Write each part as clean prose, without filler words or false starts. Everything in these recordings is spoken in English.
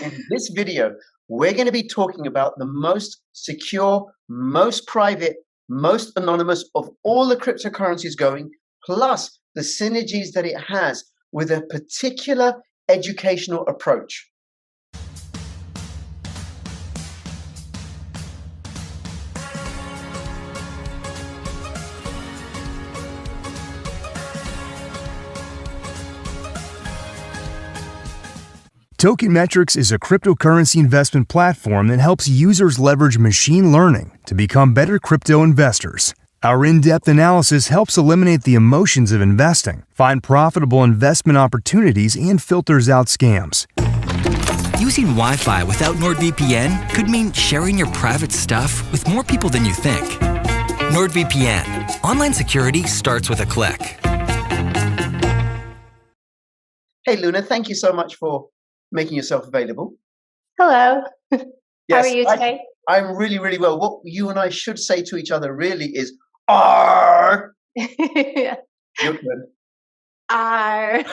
In this video, we're going to be talking about the most secure, most private, most anonymous of all the cryptocurrencies going, plus the synergies that it has with a particular educational approach. Token Metrics is a cryptocurrency investment platform that helps users leverage machine learning to become better crypto investors. Our in-depth analysis helps eliminate the emotions of investing, find profitable investment opportunities, and filters out scams. Using Wi-Fi without NordVPN could mean sharing your private stuff with more people than you think. NordVPN. Online security starts with a click. Hey, Luna, thank you so much for making yourself available. Hello. Yes, How are you today? I'm really, really well. What you and I should say to each other really is, "Arr!" Yeah. Your turn. R.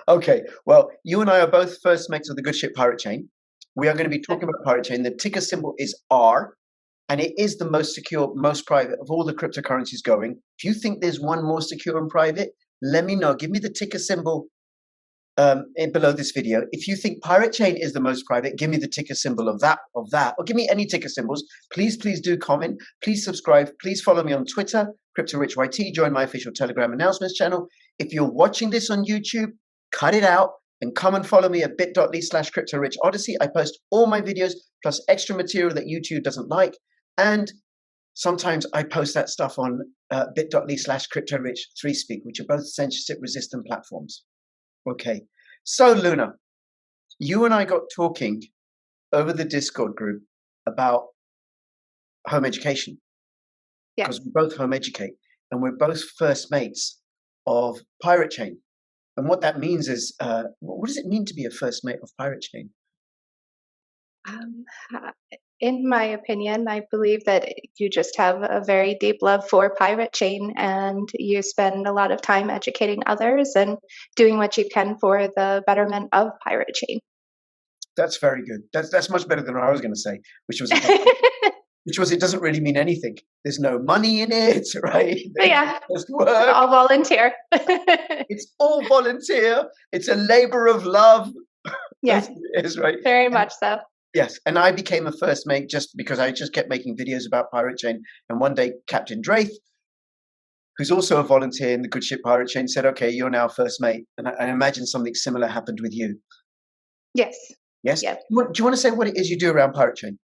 Okay, well, you and I are both first mates of the good ship Pirate Chain. We are going to be talking about Pirate Chain. The ticker symbol is R, and it is the most secure, most private of all the cryptocurrencies going. If you think there's one more secure and private, let me know. Give me the ticker symbol below this video. If you think Pirate Chain is the most private, give me the ticker symbol of that, or give me any ticker symbols. Please do comment. Please subscribe. Please follow me on Twitter, CryptoRichYT. Join my official Telegram announcements channel. If you're watching this on YouTube, cut it out and come and follow me at bit.ly/CryptoRichOdyssey. I post all my videos plus extra material that YouTube doesn't like. And sometimes I post that stuff on bit.ly/CryptoRich3Speak, which are both censorship resistant platforms. Okay, so Luna, you and I got talking over the Discord group about home education. Yeah. Because we both home educate and we're both first mates of Pirate Chain. And what that means is, what does it mean to be a first mate of Pirate Chain? In my opinion, I believe that you just have a very deep love for Pirate Chain and you spend a lot of time educating others and doing what you can for the betterment of Pirate Chain. That's very good. That's much better than what I was going to say, which was it doesn't really mean anything. There's no money in it, right? Yeah, just work. All volunteer. It's all volunteer. It's a labor of love. Yes, it is, right? Very much so. Yes, and I became a first mate just because I just kept making videos about Pirate Chain. And one day, Captain Draith, who's also a volunteer in the good ship Pirate Chain, said, "Okay, you're now first mate." And I imagine something similar happened with you. Yes. Yes. Yep. Do you want to say what it is you do around Pirate Chain?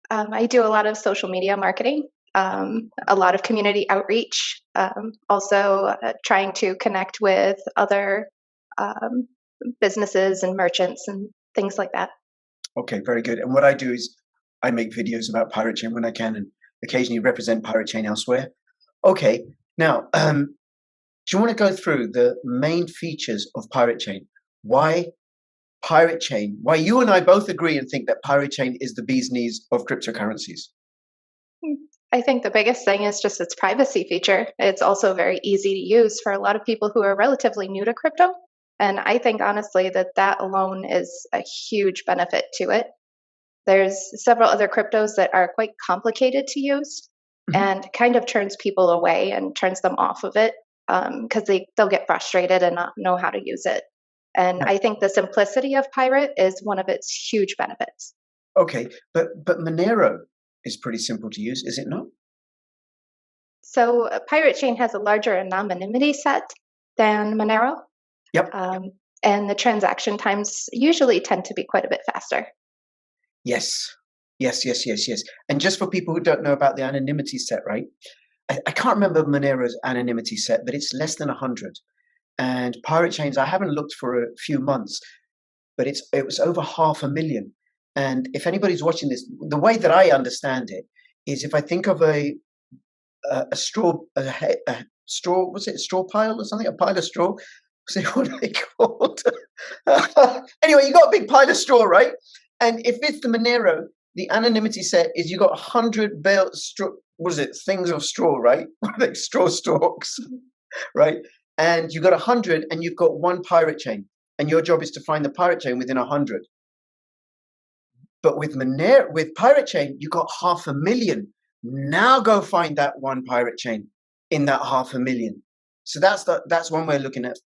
I do a lot of social media marketing, a lot of community outreach, also trying to connect with other businesses and merchants and things like that. Okay, very good. And what I do is I make videos about Pirate Chain when I can and occasionally represent Pirate Chain elsewhere. Okay, now, do you want to go through the main features of Pirate Chain? Why Pirate Chain? Why you and I both agree and think that Pirate Chain is the bee's knees of cryptocurrencies? I think the biggest thing is just its privacy feature. It's also very easy to use for a lot of people who are relatively new to crypto. And I think, honestly, that alone is a huge benefit to it. There's several other cryptos that are quite complicated to use and kind of turns people away and turns them off of it because they'll get frustrated and not know how to use it. And I think the simplicity of Pirate is one of its huge benefits. Okay, but Monero is pretty simple to use, is it not? So Pirate Chain has a larger anonymity set than Monero. Yep. And the transaction times usually tend to be quite a bit faster. Yes. And just for people who don't know about the anonymity set, right? I can't remember Monero's anonymity set, but it's less than 100. And Pirate Chains, I haven't looked for a few months, but it was over 500,000. And if anybody's watching this, the way that I understand it is if I think of a straw, what's it, a straw pile or something, a pile of straw. What are they called? Anyway, you got a big pile of straw, right? And if it's the Monero, the anonymity set is you got 100 things of straw, right? Like straw stalks, right? And you got 100, and you've got one Pirate Chain. and your job is to find the pirate chain within 100. But with Monero, with Pirate Chain, you got 500,000. Now go find that one pirate chain in that 500,000. So that's one way of looking at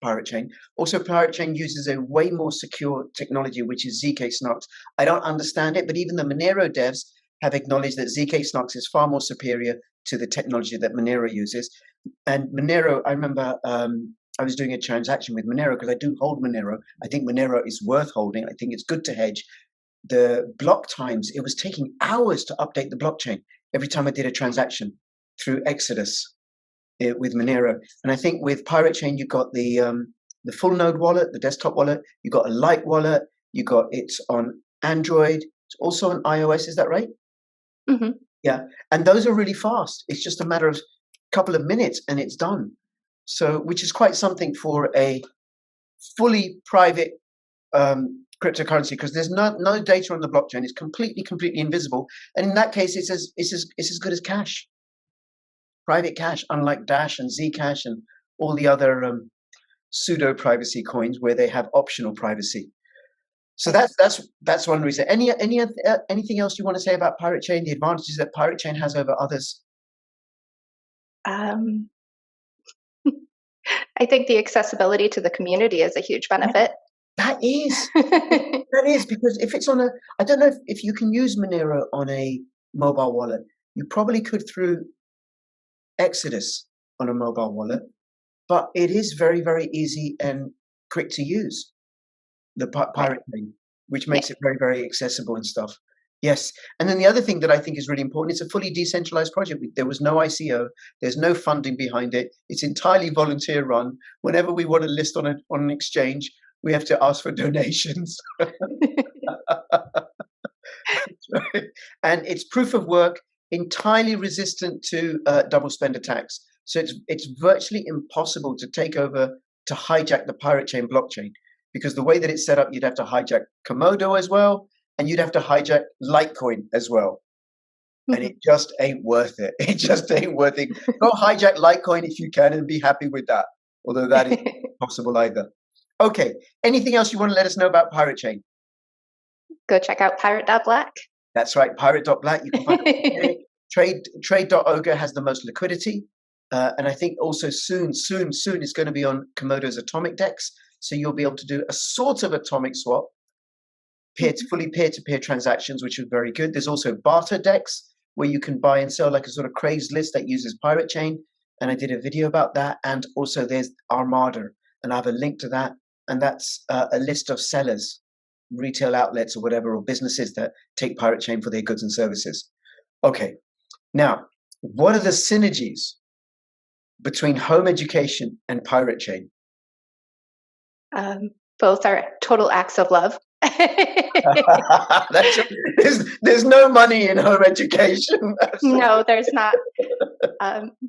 Pirate Chain. Also, Pirate Chain uses a way more secure technology, which is ZK Snarks. I don't understand it, but even the Monero devs have acknowledged that ZK Snarks is far more superior to the technology that Monero uses. And Monero, I remember I was doing a transaction with Monero because I do hold Monero. I think Monero is worth holding. I think it's good to hedge. The block times, it was taking hours to update the blockchain every time I did a transaction through Exodus with Monero. And I think with Pirate Chain, you got the full node wallet, the desktop wallet, you got a light wallet, you got it's on Android, it's also on iOS, is that right? Mm-hmm. Yeah. And those are really fast. It's just a matter of a couple of minutes and it's done. So, which is quite something for a fully private cryptocurrency, because there's no data on the blockchain. It's completely invisible, and in that case, it's as good as cash, private cash, unlike Dash and Zcash and all the other pseudo privacy coins where they have optional privacy. So that's one reason. Anything else you want to say about Pirate Chain? The advantages that Pirate Chain has over others? I think the accessibility to the community is a huge benefit. That is because if it's on I don't know if you can use Monero on a mobile wallet. You probably could through Exodus on a mobile wallet, but it is very, very easy and quick to use, the Pirate Chain, which makes it very, very accessible and stuff. Yes. And then the other thing that I think is really important, it's a fully decentralized project. There was no ICO. There's no funding behind it. It's entirely volunteer run. Whenever we want to list on an exchange, we have to ask for donations. And it's proof of work, entirely resistant to double spend attacks. So it's virtually impossible to hijack the Pirate Chain blockchain, because the way that it's set up, you'd have to hijack Komodo as well, and you'd have to hijack Litecoin as well. And it just ain't worth it. It just ain't worth it. Go hijack Litecoin if you can and be happy with that, although that isn't possible either. Okay. Anything else you want to let us know about Pirate Chain? Go check out pirate.black. That's right, pirate.black. You can find it. Trade.ogre has the most liquidity. And I think also soon it's going to be on Komodo's atomic DEX. So you'll be able to do a sort of atomic swap, fully peer-to-peer transactions, which is very good. There's also barter DEX, where you can buy and sell like a sort of Craigslist that uses Pirate Chain. And I did a video about that. And also there's Armada. And I have a link to that. And that's a list of sellers, retail outlets or whatever, or businesses that take Pirate Chain for their goods and services. Okay. Now, what are the synergies between home education and Pirate Chain? Both are total acts of love. There's no money in home education. No, there's not.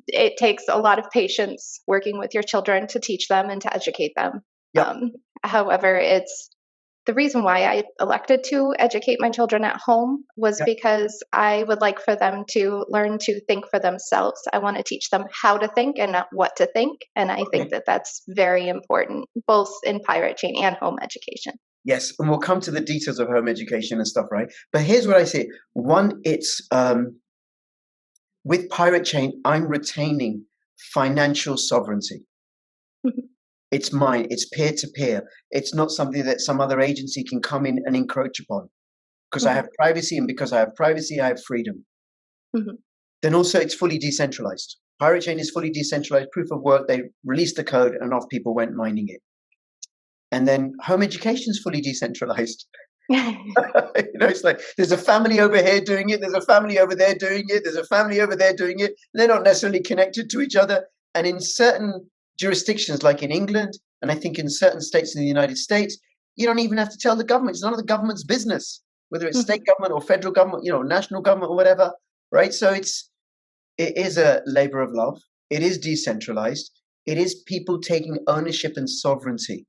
It takes a lot of patience working with your children to teach them and to educate them. Yep. However, it's the reason why I elected to educate my children at home was because I would like for them to learn to think for themselves. I want to teach them how to think and not what to think. And I think that that's very important, both in Pirate Chain and home education. Yes, and we'll come to the details of home education and stuff, right? But here's what I say. One, it's with Pirate Chain, I'm retaining financial sovereignty. It's mine. It's peer-to-peer. It's not something that some other agency can come in and encroach upon, because I have privacy, and because I have privacy, I have freedom. Then also it's fully decentralized. Pirate Chain is fully decentralized, proof of work. They released the code and off people went mining it. And then home education is fully decentralized. It's like there's a family over here doing it. There's a family over there doing it. There's a family over there doing it. They're not necessarily connected to each other. And in certain jurisdictions, like in England, and I think in certain states in the United States, you don't even have to tell the government. It's none of the government's business, whether it's state government or federal government, national government or whatever, right? So it is a labor of love. It is decentralized. It is people taking ownership and sovereignty.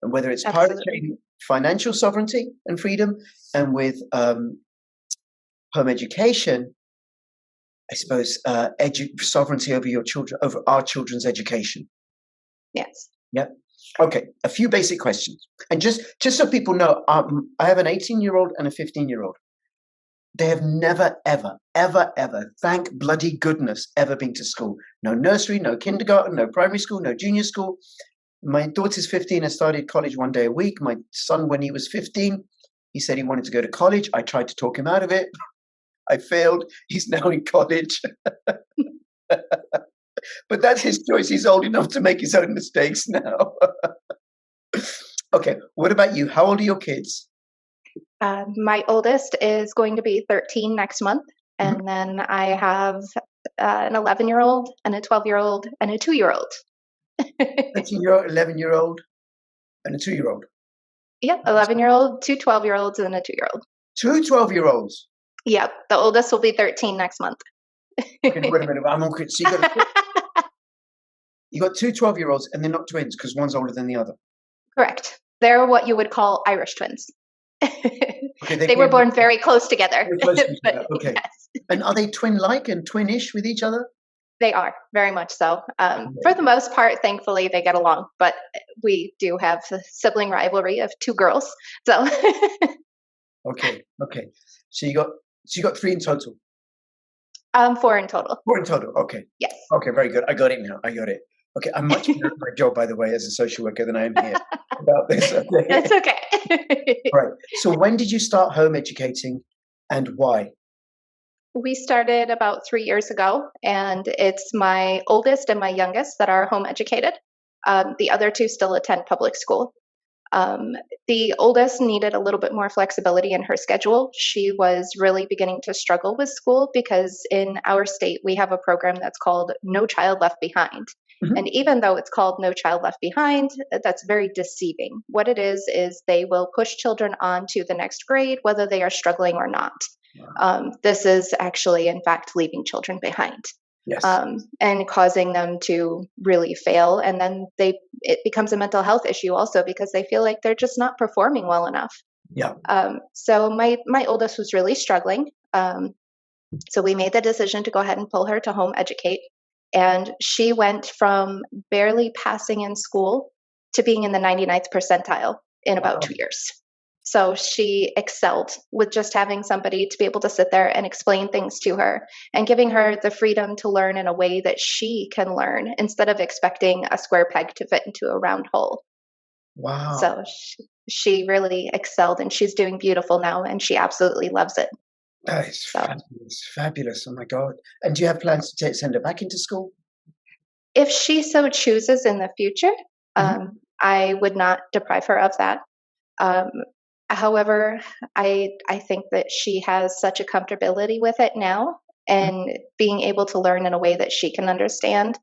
And whether it's Pirate Chain, financial sovereignty and freedom, and with home education, I suppose sovereignty over your children, over our children's education. Yes. Yep. Okay, a few basic questions. And just so people know, I have an 18-year-old and a 15-year-old. They have never, ever, ever, ever, thank bloody goodness, ever been to school. No nursery, no kindergarten, no primary school, no junior school. My daughter's 15 and started college one day a week. My son, when he was 15, he said he wanted to go to college. I tried to talk him out of it. I failed. He's now in college. But that's his choice. He's old enough to make his own mistakes now. Okay, what about you? How old are your kids? My oldest is going to be 13 next month. And then I have an 11-year-old and a 12-year-old and a 2-year-old. 13-year-old, 11-year-old, and a 2-year-old. Yep, 11-year-old, 2 12-year-olds, and a 2-year-old. 2 12-year-olds? Yep, the oldest will be 13 next month. Okay, wait a minute. I'm on. So you got 2 12-year-olds, and they're not twins because one's older than the other. Correct. They're what you would call Irish twins. Okay, they were born very close together. Very close to each other. Okay. Yes. And are they twin-like and twin-ish with each other? They are, very much so. For the most part, thankfully, they get along. But we do have a sibling rivalry of 2 girls. So. Okay. So you got 3 in total? 4 in total. 4 in total. Okay. Yes. Okay, very good. I got it now. I got it. Okay, I'm much better at my job, by the way, as a social worker than I am here about this. Okay. That's okay. Right. So when did you start home educating, and why? We started about 3 years ago, and it's my oldest and my youngest that are home educated. The other 2 still attend public school. The oldest needed a little bit more flexibility in her schedule. She was really beginning to struggle with school because in our state, we have a program that's called No Child Left Behind. And even though it's called No Child Left Behind, that's very deceiving. What it is they will push children on to the next grade, whether they are struggling or not. Wow. This is actually, in fact, leaving children behind. Yes. And causing them to really fail. And then it becomes a mental health issue also because they feel like they're just not performing well enough. Yeah. So my oldest was really struggling. So we made the decision to go ahead and pull her to home educate. And she went from barely passing in school to being in the 99th percentile in about 2 years. So she excelled with just having somebody to be able to sit there and explain things to her and giving her the freedom to learn in a way that she can learn instead of expecting a square peg to fit into a round hole. Wow. So she really excelled, and she's doing beautiful now, and she absolutely loves it. That is fabulous. Fabulous. Oh my God. And do you have plans to send her back into school? If she so chooses in the future, I would not deprive her of that. However, I think that she has such a comfortability with it now and being able to learn in a way that she can understand.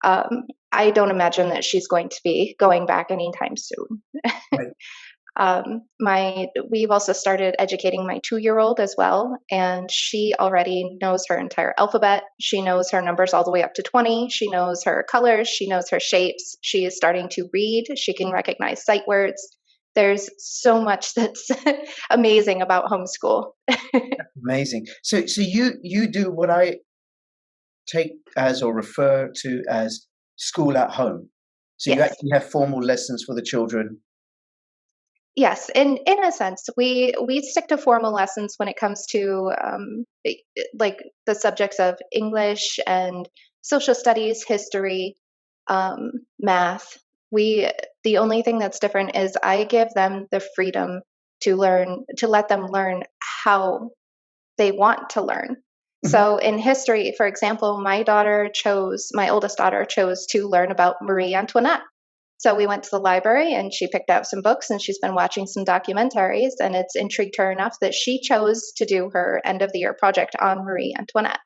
I don't imagine that she's going to be going back anytime soon. Right. We've also started educating my 2-year-old as well, and she already knows her entire alphabet. She knows her numbers all the way up to 20. She knows her colors. She knows her shapes. She is starting to read. She can recognize sight words. There's so much that's amazing about homeschool. Amazing. So you do what I take as or refer to as school at home. So you actually have formal lessons for the children. Yes, in a sense, we stick to formal lessons when it comes to like the subjects of English and social studies, history, math. The only thing that's different is I give them the freedom to let them learn how they want to learn. So in history, for example, my oldest daughter chose to learn about Marie Antoinette. So we went to the library and she picked out some books and she's been watching some documentaries, and it's intrigued her enough that she chose to do her end of the year project on Marie Antoinette.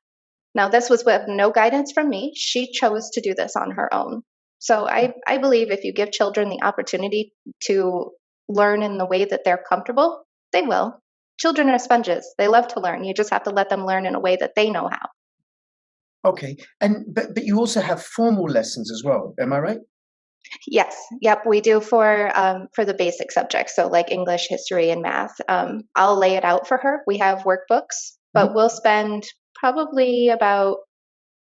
Now, this was with no guidance from me. She chose to do this on her own. So I believe if you give children the opportunity to learn in the way that they're comfortable, they will. Children are sponges. They love to learn. You just have to let them learn in a way that they know how. Okay. But you also have formal lessons as well. Am I right? Yes. Yep. We do for the basic subjects. So like English, history, and math. I'll lay it out for her. We have workbooks, but we'll spend probably about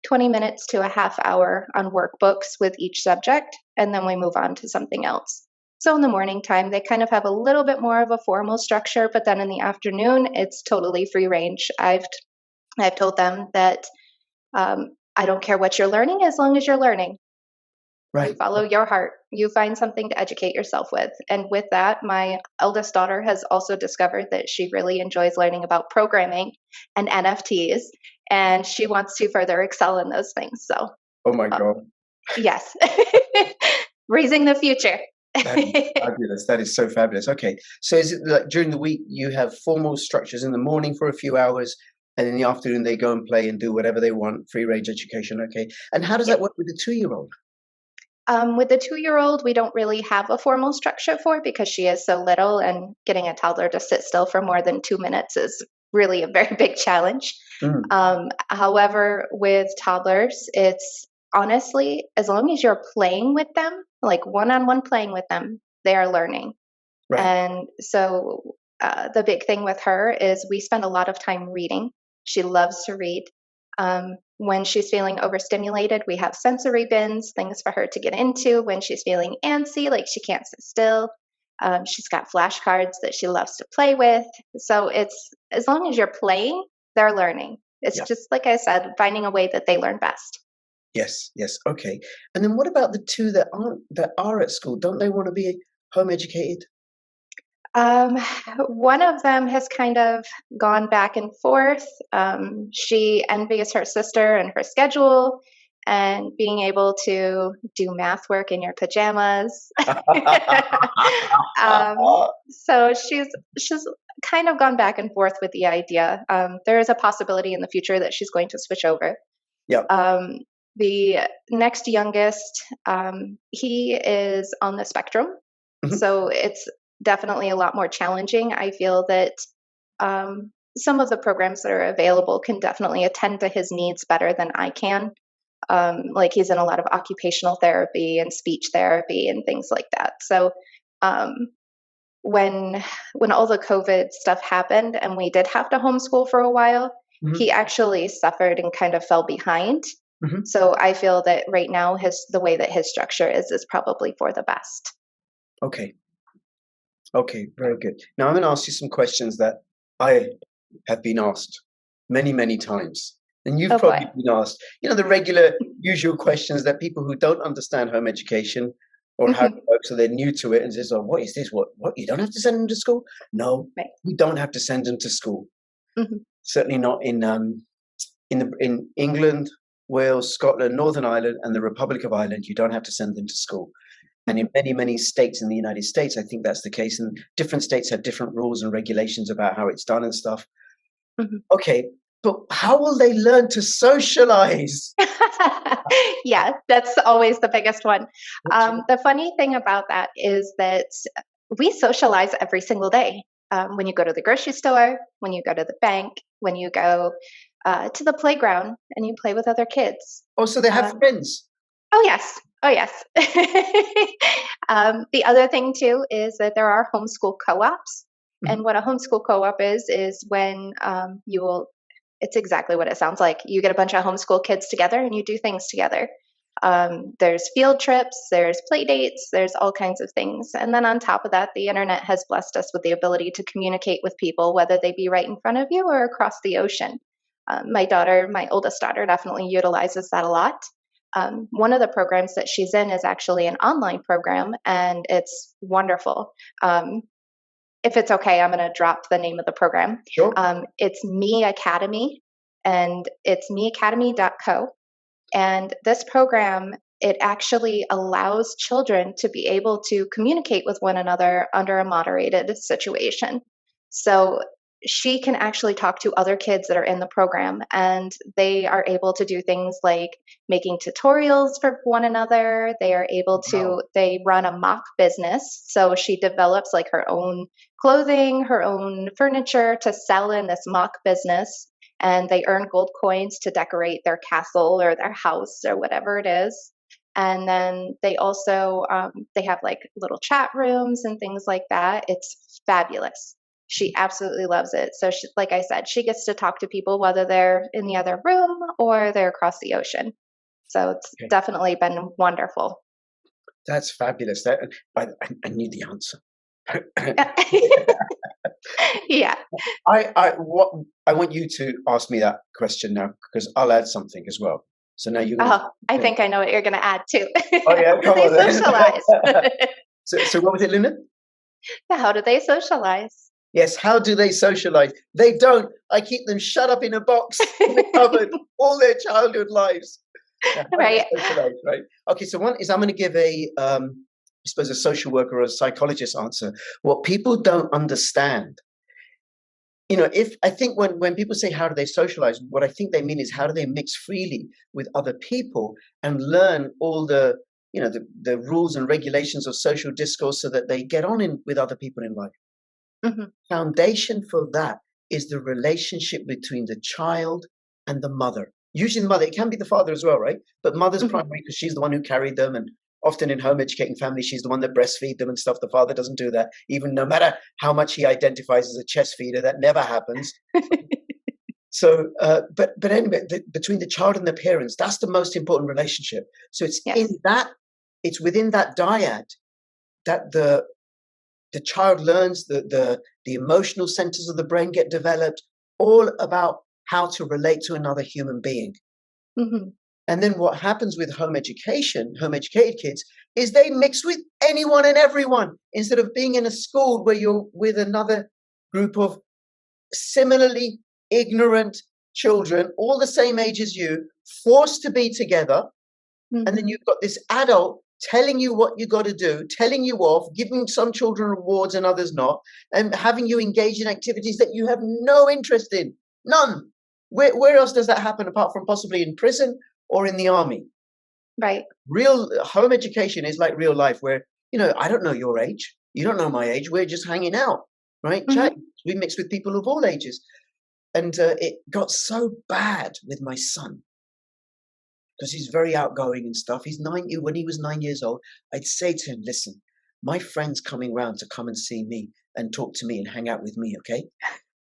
20 minutes to a half hour on workbooks with each subject, and then we move on to something else. So in the morning time, they kind of have a little bit more of a formal structure, but then in the afternoon, it's totally free range. I've told them that I don't care what you're learning as long as you're learning. Right. You follow your heart. You find something to educate yourself with. And with that, my eldest daughter has also discovered that she really enjoys learning about programming and NFTs, and she wants to further excel in those things. So, Oh my God. yes, raising the future. That is fabulous. That is so fabulous. Okay. So is it like during the week you have formal structures in the morning for a few hours, and in the afternoon they go and play and do whatever they want, free range education? Okay. And how does that work with the 2-year-old? With the 2-year-old, we don't really have a formal structure for because she is so little, and getting a toddler to sit still for more than 2 minutes is really a very big challenge. However, with toddlers, it's honestly, as long as you're playing with them, like one-on-one playing with them, they are learning. Right. And so the big thing with her is we spend a lot of time reading. She loves to read. When she's feeling overstimulated, we have sensory bins, things for her to get into. When she's feeling antsy, like she can't sit still, she's got flashcards that she loves to play with. So it's, as long as you're playing, they're learning. It's just like I said, finding a way that they learn best. Yes. Yes. Okay. And then what about the two that are at school? Don't they want to be home educated? One of them has kind of gone back and forth. She envies her sister and her schedule and being able to do math work in your pajamas. So she's kind of gone back and forth with the idea. There is a possibility in the future that she's going to switch over. Yep. The next youngest, he is on the spectrum, so it's definitely a lot more challenging. I feel that some of the programs that are available can definitely attend to his needs better than I can. Like he's in a lot of occupational therapy and speech therapy and things like that. So when all the COVID stuff happened and we did have to homeschool for a while, he actually suffered and kind of fell behind. So I feel that right now the way that his structure is probably for the best. Okay. Okay, very good. Now I'm going to ask you some questions that I have been asked many, many times. And you've probably been asked, the regular, usual questions that people who don't understand home education or how it works, so they're new to it and says, oh, what is this? What, you don't have to send them to school? No, you don't have to send them to school. Certainly not in England, Wales, Scotland, Northern Ireland, and the Republic of Ireland. You don't have to send them to school. And in many, many states in the United States, I think that's the case. And different states have different rules and regulations about how it's done and stuff. Okay, but how will they learn to socialize? Yeah, that's always the biggest one. The funny thing about that is that we socialize every single day. When you go to the grocery store, when you go to the bank, when you go to the playground and you play with other kids. Oh, so they have friends? Oh, yes. Oh, yes. The other thing, too, is that there are homeschool co-ops. And what a homeschool co-op is when it's exactly what it sounds like. You get a bunch of homeschool kids together and you do things together. There's field trips, there's play dates, there's all kinds of things. And then on top of that, the internet has blessed us with the ability to communicate with people, whether they be right in front of you or across the ocean. My oldest daughter, definitely utilizes that a lot. One of the programs that she's in is actually an online program, and it's wonderful. If it's okay, I'm going to drop the name of the program. Sure. It's Me Academy, and it's meacademy.co. And this program, it actually allows children to be able to communicate with one another under a moderated situation. So she can actually talk to other kids that are in the program, and they are able to do things like making tutorials for one another. They are able to, they run a mock business. So she develops like her own clothing, her own furniture to sell in this mock business. And they earn gold coins to decorate their castle or their house or whatever it is. And then they also, they have like little chat rooms and things like that. It's fabulous. she absolutely loves it. So she, like I said, she gets to talk to people whether they're in the other room or they're across the ocean. So it's definitely been wonderful. That's fabulous. That I knew the answer. Yeah. I want you to ask me that question now, because I'll add something as well. So now you're gonna, I think I know what you're going to add too. Oh yeah, How do they socialize? So what was it, Luna? How do they socialize? Yes, how do they socialize? They don't. I keep them shut up in a box in the cupboard all their childhood lives. Right. Right. Okay, so one is, I'm going to give I suppose a social worker or a psychologist answer. What people don't understand, if I think when people say how do they socialize, what I think they mean is how do they mix freely with other people and learn all the the rules and regulations of social discourse so that they get on with other people in life. Mm-hmm. Foundation for that is the relationship between the child and the mother. Usually the mother, it can be the father as well, right? But mother's primary, because she's the one who carried them, and often in home educating families, she's the one that breastfeed them and stuff. The father doesn't do that, even no matter how much he identifies as a chest feeder, that never happens. So, but anyway, between the child and the parents, that's the most important relationship. So it's it's within that dyad that the child learns, the emotional centers of the brain get developed, all about how to relate to another human being. Mm-hmm. And then what happens with home educated kids, is they mix with anyone and everyone, instead of being in a school where you're with another group of similarly ignorant children, all the same age as you, forced to be together. Mm-hmm. And then you've got this adult telling you what you got to do, telling you off, giving some children rewards and others not, and having you engage in activities that you have no interest in. None. Where else does that happen apart from possibly in prison or in the army? Right. Real home education is like real life, where, I don't know your age. You don't know my age. We're just hanging out, right? Mm-hmm. Chat. We mix with people of all ages. And it got so bad with my son, because he's very outgoing and stuff. He's 9. When he was 9 years old, I'd say to him, listen, my friend's coming round to come and see me and talk to me and hang out with me, okay?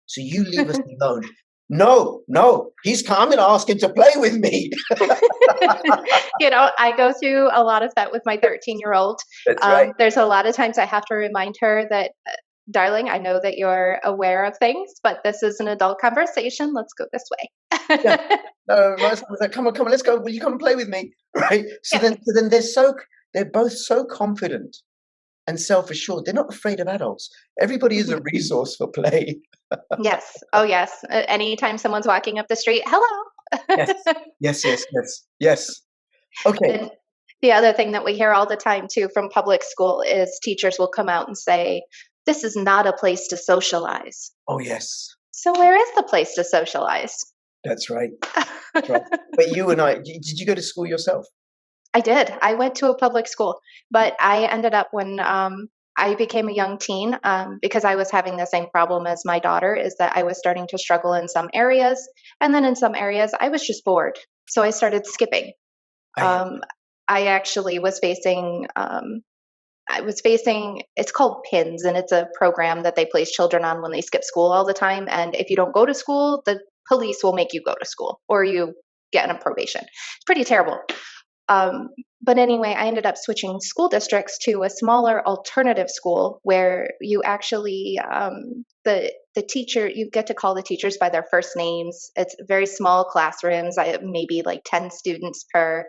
So you leave us alone. No, I'm going to ask him to play with me. I go through a lot of that with my 13-year-old. That's right. There's a lot of times I have to remind her that, darling, I know that you're aware of things, but this is an adult conversation. Let's go this way. Yeah. No, my son was like, come on, let's go. Will you come and play with me? Right. So then they're both so confident and self-assured. They're not afraid of adults. Everybody is a resource for play. Yes. Oh, yes. Anytime someone's walking up the street, hello. Yes. Okay. And the other thing that we hear all the time too from public school is teachers will come out and say, this is not a place to socialize. Oh, yes. So where is the place to socialize? That's right. That's right. But you and I, did you go to school yourself? I did. I went to a public school, but I ended up when I became a young teen, because I was having the same problem as my daughter, is that I was starting to struggle in some areas. And then in some areas, I was just bored. So I started skipping. I actually was facing, it's called PINS, and it's a program that they place children on when they skip school all the time. And if you don't go to school, the police will make you go to school, or you get on probation. It's pretty terrible. But anyway, I ended up switching school districts to a smaller alternative school where you actually, the teacher, you get to call the teachers by their first names. It's very small classrooms. I have maybe like 10 students per,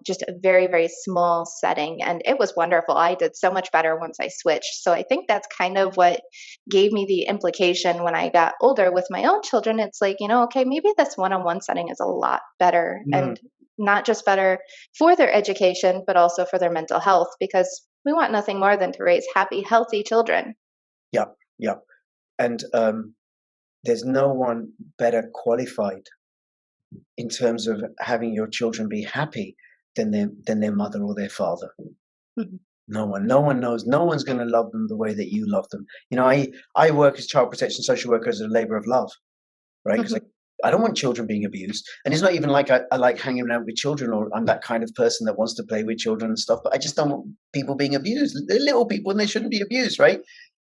just a very, very small setting. And it was wonderful. I did so much better once I switched. So I think that's kind of what gave me the implication when I got older with my own children. It's like, okay, maybe this one-on-one setting is a lot better. And not just better for their education, but also for their mental health, because we want nothing more than to raise happy, healthy children. Yeah. And there's no one better qualified in terms of having your children be happy than their mother or their father. Mm-hmm. No one knows. No one's going to love them the way that you love them. I work as child protection social worker as a labor of love, right? Because I don't want children being abused. And it's not even like I like hanging around with children, or I'm that kind of person that wants to play with children and stuff, but I just don't want people being abused. They're little people and they shouldn't be abused, right?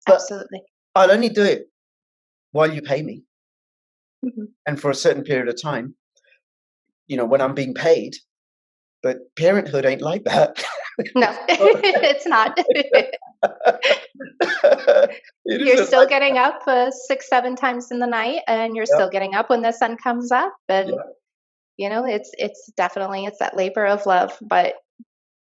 But absolutely. I'll only do it while you pay me, Mhm. and for a certain period of time, when I'm being paid. But parenthood ain't like that. No, it's not. It You're isn't still like getting up 6, 7 times in the night, and you're that. still getting up when the sun comes up. And Yeah, it's definitely it's that labor of love. But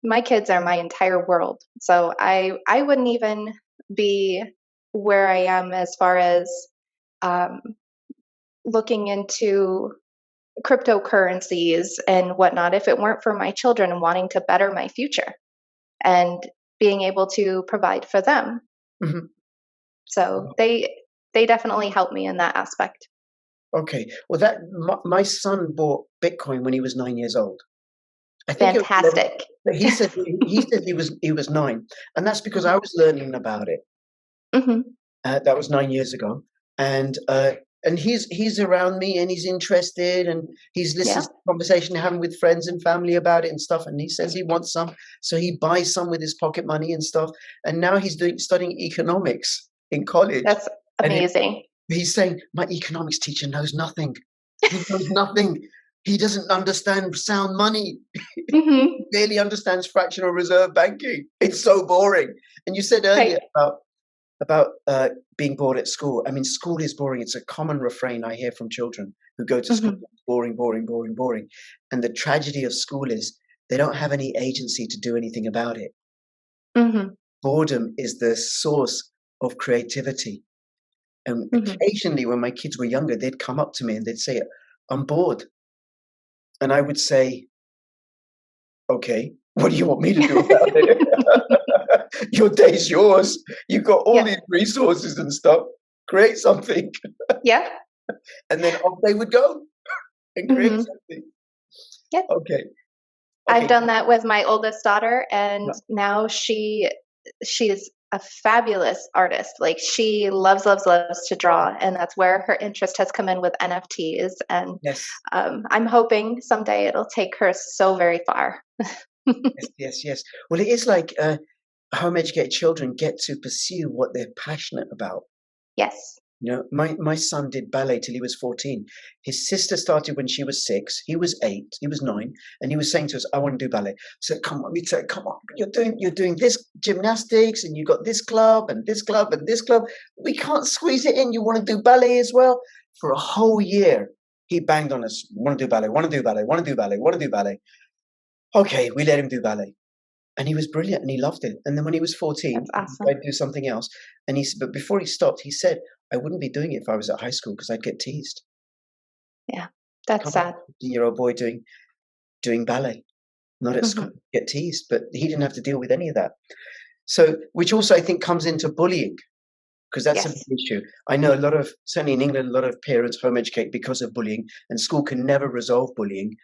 my kids are my entire world, so I wouldn't even be where I am as far as um, looking into cryptocurrencies and whatnot if it weren't for my children and wanting to better my future and being able to provide for them. yeah. Mhm. So they definitely help me in that aspect. Okay. Well, my son bought Bitcoin when he was 9 years old. I think it was 11. Fantastic. But he said he was 9, and that's because I was learning about it. Hmm. That was 9 years ago, and he's around me and he's interested and he's Yeah, listening to the conversation having with friends and family about it and stuff. And he says he wants some, so he buys some with his pocket money and stuff. And now he's studying economics in college, that's and amazing. he's saying my economics teacher knows nothing. He knows nothing. He doesn't understand sound money. Hmm. Barely understands fractional reserve banking. It's so boring. And you said earlier Right. about being bored at school. I mean, school is boring. It's a common refrain I hear from children who go to school. Hmm. Boring, boring, boring, boring. And the tragedy of school is they don't have any agency to do anything about it. Hmm. Boredom is the source of creativity. And Hmm. occasionally, when my kids were younger, they'd come up to me and they'd say, "I'm bored," and I would say, "Okay, what do you want me to do about it? Your day's yours. You've got all Yeah. these resources and stuff. Create something." Yeah. And then off they would go and create Hmm. something. Yeah. Okay. I've Okay. done that with my oldest daughter, and Yeah. now she's a fabulous artist. Like she loves, loves, loves to draw, and that's where her interest has come in with NFTs. And Yes. I'm hoping someday it'll take her so very far. Yes. Yes. Yes. Well, it is like home educated children get to pursue what they're passionate about. Yes. My son did ballet till he was 14. His sister started when she was 6. He was 8. He was 9, and he was saying to us, "I want to do ballet." So come on, we said, "Come on, you're doing this gymnastics, and you got this club and this club and this club. We can't squeeze it in. You want to do ballet as well?" For a whole year, he banged on us, "Want to do ballet? Want to do ballet? Want to do ballet? Want to do ballet?" Okay, we let him do ballet. And he was brilliant and he loved it. And then when he was 14, That's he awesome. tried to do something else. And but before he stopped, he said, "I wouldn't be doing it if I was at high school because I'd get teased." Yeah. That's Come on, sad. 15-year-old boy doing ballet, not at school, Hmm. get teased. But he didn't have to deal with any of that. So, which also I think comes into bullying because that's a Yes. big issue. I know certainly in England, a lot of parents home educate because of bullying, and school can never resolve bullying.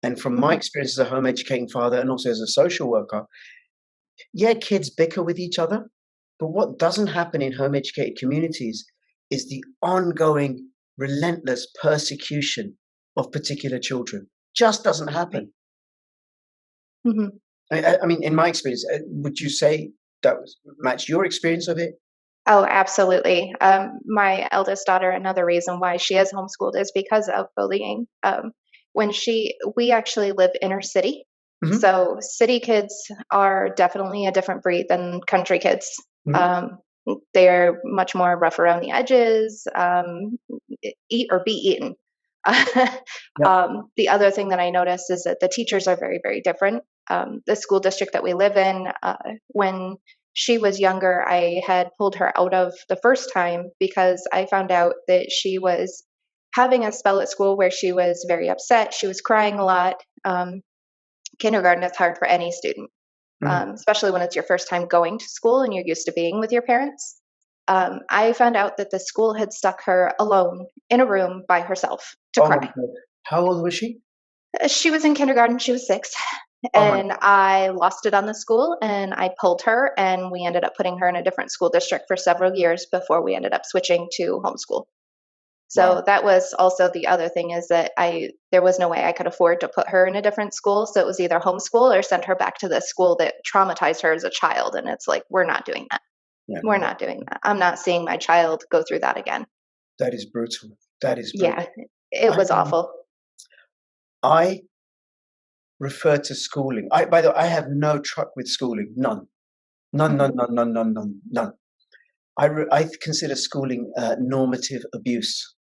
And from my Hmm. experience as a home educating father and also as a social worker, yeah, kids bicker with each other, but what doesn't happen in home educated communities is the ongoing, relentless persecution of particular children. Just doesn't Right. happen. Hmm. I mean, in my experience, would you say that was match your experience of it? Oh, absolutely. My eldest daughter, another reason why she is homeschooled is because of bullying. We actually live inner city, Hmm. so city kids are definitely a different breed than country kids. Hmm. Um, they're much more rough around the edges, eat or be eaten. Yeah. The other thing that I noticed is that the teachers are very, very different. The school district that we live in, when she was younger, I had pulled her out of the first time because I found out that she was having a spell at school where she was very upset. She was crying a lot. Kindergarten is hard for any student, Mm. especially when it's your first time going to school and you're used to being with your parents. I found out that the school had stuck her alone in a room by herself to Oh my cry. God. How old was she? She was in kindergarten, she was 6, Oh my. and I lost it on the school, and I pulled her, and we ended up putting her in a different school district for several years before we ended up switching to homeschool. Wow. So that was also the other thing is that there was no way I could afford to put her in a different school, so it was either homeschool or send her back to the school that traumatized her as a child, and it's like, we're not doing that. Yeah, We're not doing that. I'm not seeing my child go through that again. that is brutal. That is brutal. Yeah, it was awful. I refer to schooling. By the way, I have no truck with schooling. None. None. I consider schooling normative abuse.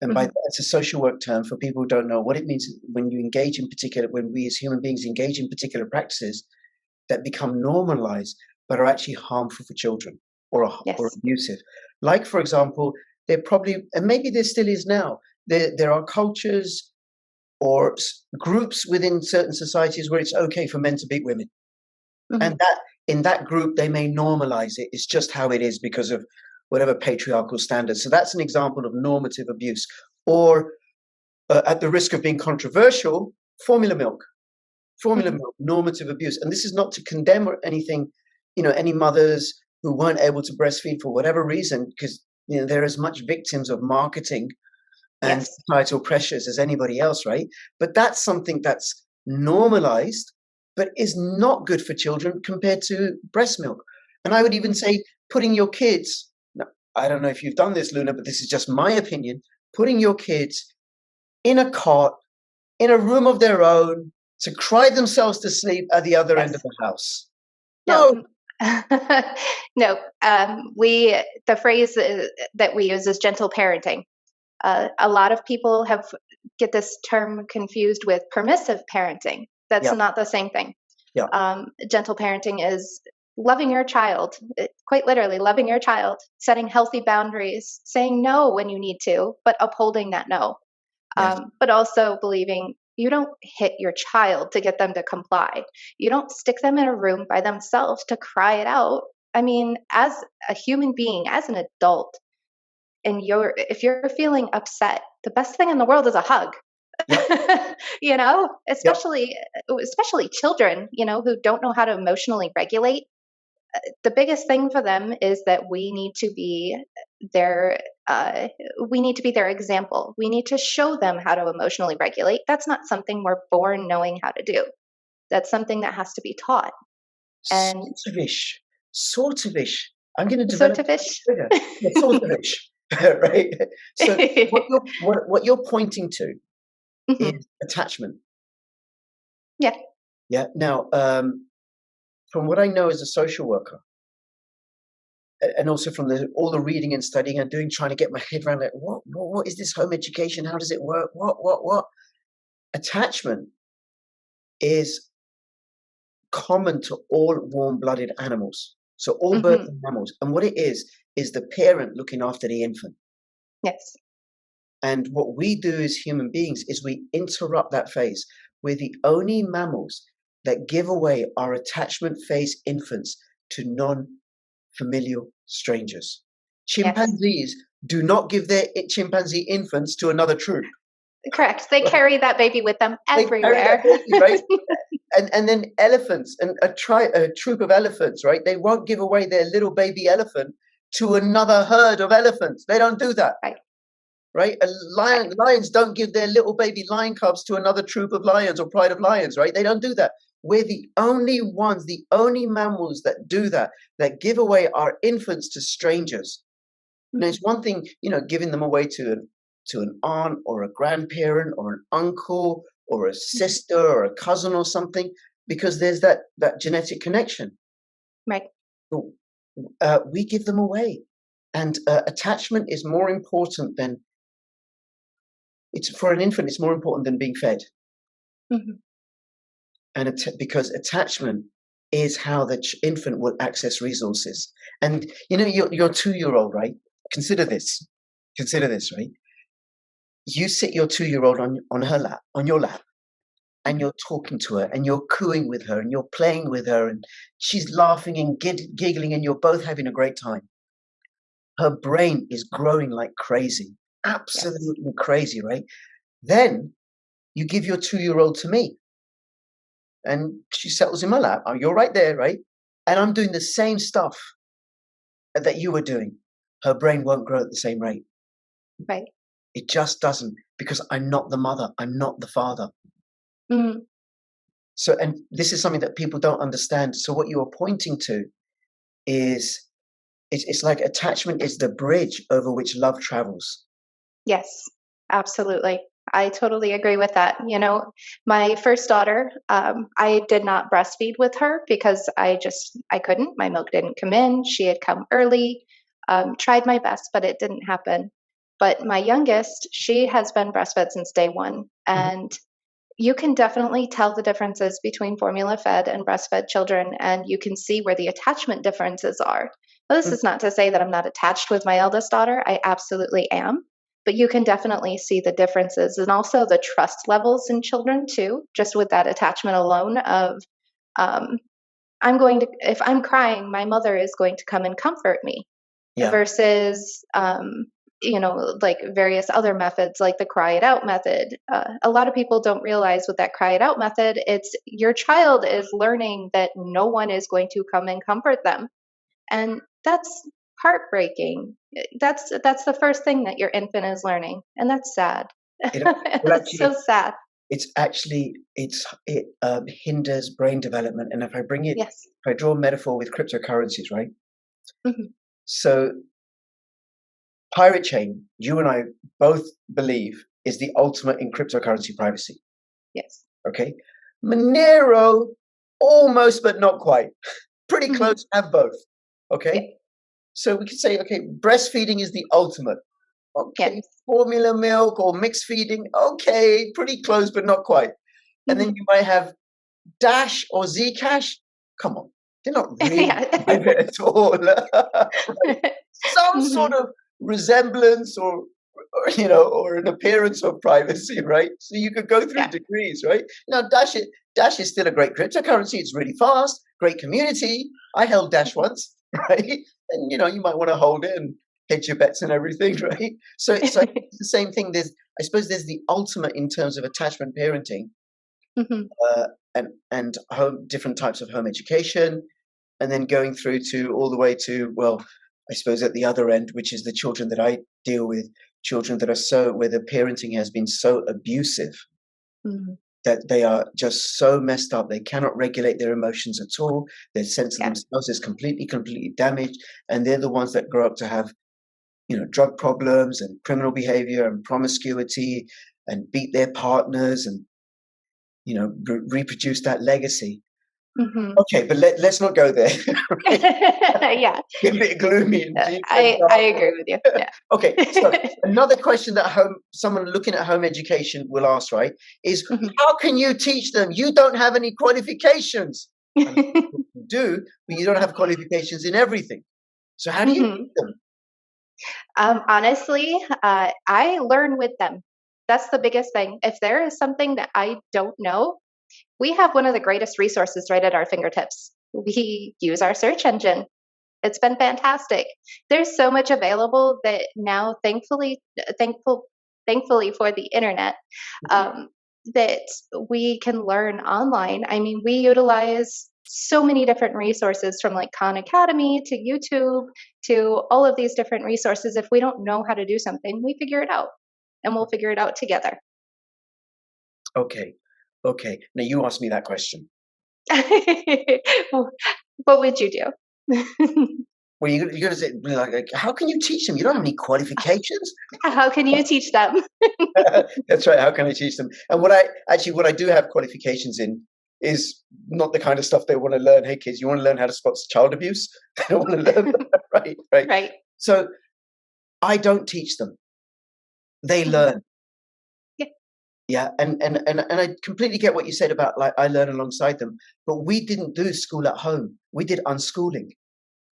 And by that, it's a social work term for people who don't know what it means when you engage in particular, when we as human beings engage in particular practices that become normalized, but are actually harmful for children or abusive. Like, for example, there probably, and maybe there still is now, there are cultures or groups within certain societies where it's okay for men to beat women. And that in that group, they may normalize it. It's just how it is because of whatever patriarchal standards. So that's an example of normative abuse. Or at the risk of being controversial, formula milk, normative abuse. And this is not to condemn or anything, any mothers who weren't able to breastfeed for whatever reason, because they're as much victims of marketing and societal pressures as anybody else, right? But that's something that's normalized, but is not good for children compared to breast milk. And I would even say putting your kids, I don't know if you've done this, Luna, but this is just my opinion, putting your kids in a cot, in a room of their own, to cry themselves to sleep at the other end of the house. No. No. The phrase that we use is gentle parenting. A lot of people get this term confused with permissive parenting. That's not the same thing. Gentle parenting is loving your child, quite literally loving your child, setting healthy boundaries, saying no when you need to, but upholding that no. But also believing you don't hit your child to get them to comply. You don't stick them in a room by themselves to cry it out. I mean, as a human being, as an adult, and if you're feeling upset, the best thing in the world is a hug. Especially children, who don't know how to emotionally regulate. The biggest thing for them is that we need to be their example. We need to show them how to emotionally regulate. That's not something we're born knowing how to do. That's something that has to be taught. And sort of ish. I'm going to develop sort of ish. Right. So what you're pointing to is attachment. Yeah. Now, from what I know as a social worker, and also from all the reading and studying and doing, trying to get my head around it, what is this home education? How does it work? What? Attachment is common to all warm-blooded animals. So all birds and mammals. And what it is the parent looking after the infant. Yes. And what we do as human beings is we interrupt that phase. We're the only mammals that give away our attachment phase infants to non-familial strangers. Chimpanzees do not give their chimpanzee infants to another troop. Correct. They carry that baby with them everywhere. Baby, right? and then elephants and a troop of elephants, right? They won't give away their little baby elephant to another herd of elephants. They don't do that. Right? Lions don't give their little baby lion cubs to another troop of lions or pride of lions, right? They don't do that. We're the only ones, the only mammals that do that give away our infants to strangers. Now, it's one thing, giving them away to an aunt or a grandparent or an uncle or a sister or a cousin or something, because there's that genetic connection. Right. We give them away. And attachment is more important than, for an infant, it's more important than being fed. And because attachment is how the infant will access resources. And, your 2-year-old, right? Consider this, right? You sit your 2-year-old on her lap, on your lap, and you're talking to her and you're cooing with her and you're playing with her and she's laughing and giggling and you're both having a great time. Her brain is growing like crazy, absolutely crazy, right? Then you give your 2-year-old to me and she settles in my lap. Oh, you're right there, right? And I'm doing the same stuff that you were doing. Her brain won't grow at the same rate. Right. It just doesn't, because I'm not the mother. I'm not the father. So, and this is something that people don't understand. So what you are pointing to is it's like attachment is the bridge over which love travels. Yes, absolutely. I totally agree with that. You know, my first daughter, I did not breastfeed with her because I couldn't. My milk didn't come in. She had come early. Tried my best, but it didn't happen. But my youngest, she has been breastfed since day one. And you can definitely tell the differences between formula fed and breastfed children, and you can see where the attachment differences are. Now, this is not to say that I'm not attached with my eldest daughter. I absolutely am. But you can definitely see the differences and also the trust levels in children too, just with that attachment alone of, if I'm crying, my mother is going to come and comfort me versus, like various other methods like the cry it out method. A lot of people don't realize with that cry it out method, it's your child is learning that no one is going to come and comfort them. And that's heartbreaking. That's the first thing that your infant is learning, and that's sad. It's so sad. It's actually it hinders brain development. And if I draw a metaphor with cryptocurrencies, right? So Pirate Chain, you and I both believe, is the ultimate in cryptocurrency privacy. Yes. Okay. Monero, almost, but not quite. Pretty close. Have both. Okay. Yeah. So we could say, okay, breastfeeding is the ultimate. Okay. Yes. Formula milk or mixed feeding. Okay. Pretty close, but not quite. And then you might have Dash or Zcash. Come on. They're not really private at all. Right? Some sort of resemblance or an appearance of privacy, right? So you could go through degrees, right? Now Dash is still a great cryptocurrency. It's really fast, great community. I held Dash once, right? And you might want to hold it and hedge your bets and everything, right? So it's the same thing. I suppose there's the ultimate in terms of attachment parenting, and different types of home education, and then going through to all the way to, well, I suppose at the other end, which is the children that I deal with, children that are where the parenting has been so abusive that they are just so messed up. They cannot regulate their emotions at all. Their sense of themselves is completely damaged. And they're the ones that grow up to have, drug problems and criminal behavior and promiscuity and beat their partners and, reproduce that legacy. Okay, but let's not go there. Yeah, a bit gloomy. And I agree with you. Yeah. Okay, so another question that someone looking at home education will ask, right, is how can you teach them? You don't have any qualifications. You do, but you don't have qualifications in everything. So how do you teach them? Honestly, I learn with them. That's the biggest thing. If there is something that I don't know, we have one of the greatest resources right at our fingertips. We use our search engine. It's been fantastic. There's so much available that now, thankfully for the internet, that we can learn online. I mean, we utilize so many different resources from like Khan Academy to YouTube to all of these different resources. If we don't know how to do something, we figure it out, and we'll figure it out together. Okay. Now you asked me that question. What would you do? Well, you're going to say, like, how can you teach them? You don't have any qualifications. How can you teach them? That's right. How can I teach them? And what I do have qualifications in is not the kind of stuff they want to learn. Hey, kids, you want to learn how to spot child abuse? They don't want to learn that. Right. So I don't teach them. They learn. Yeah, and I completely get what you said about like I learn alongside them, but we didn't do school at home. We did unschooling,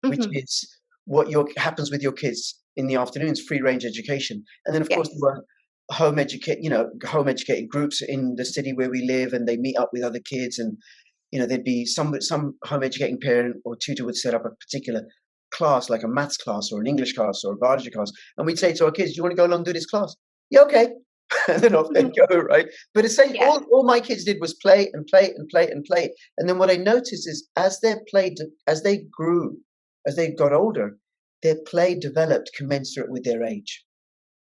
which is what happens with your kids in the afternoons, free range education, and then of course there were home educated groups in the city where we live, and they meet up with other kids, and there'd be some home educating parent or tutor would set up a particular class, like a maths class or an English class or a biology class, and we'd say to our kids, "Do you want to go along and do this class?" Yeah, okay. And then off they go, right? But essentially, all my kids did was play and play and play and play. And then what I noticed is as they grew, as they got older, their play developed commensurate with their age.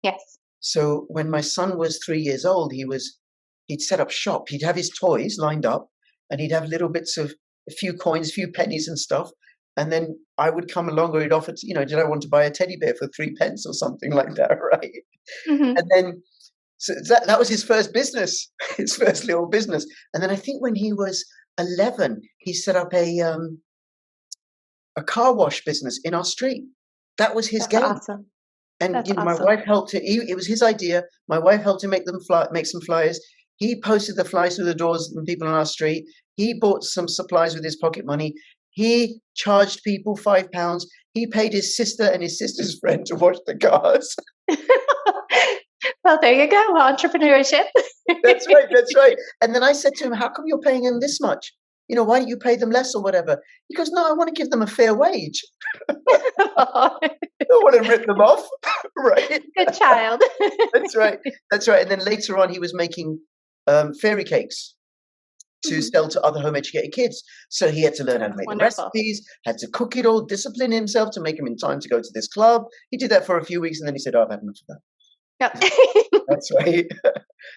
Yes. So when my son was 3 years old, he'd set up shop. He'd have his toys lined up, and he'd have little bits of a few coins, a few pennies and stuff. And then I would come along, or he'd offer to, did I want to buy a teddy bear for 3 pence or something like that, right? Hmm. And then so that was his first business, his first little business. And then I think when he was 11, he set up a car wash business in our street. That was his That's game. awesome. And That's my awesome. wife helped him. It was his idea. My wife helped him make some flyers. He posted the flyers through the doors and people on our street. He bought some supplies with his pocket money. He charged people £5. He paid his sister and his sister's friend to wash the cars. Well, there you go, entrepreneurship. That's right. That's right. And then I said to him, "How come you're paying them this much? Why don't you pay them less or whatever?" He goes, "No, I want to give them a fair wage. I don't want to rip them off." Right? Good child. That's right. That's right. And then later on, he was making fairy cakes to sell to other home-educated kids. So he had to learn how to make the recipes, had to cook it all, discipline himself to make them in time to go to this club. He did that for a few weeks, and then he said, "Oh, I've had enough of that." Yep. That's right.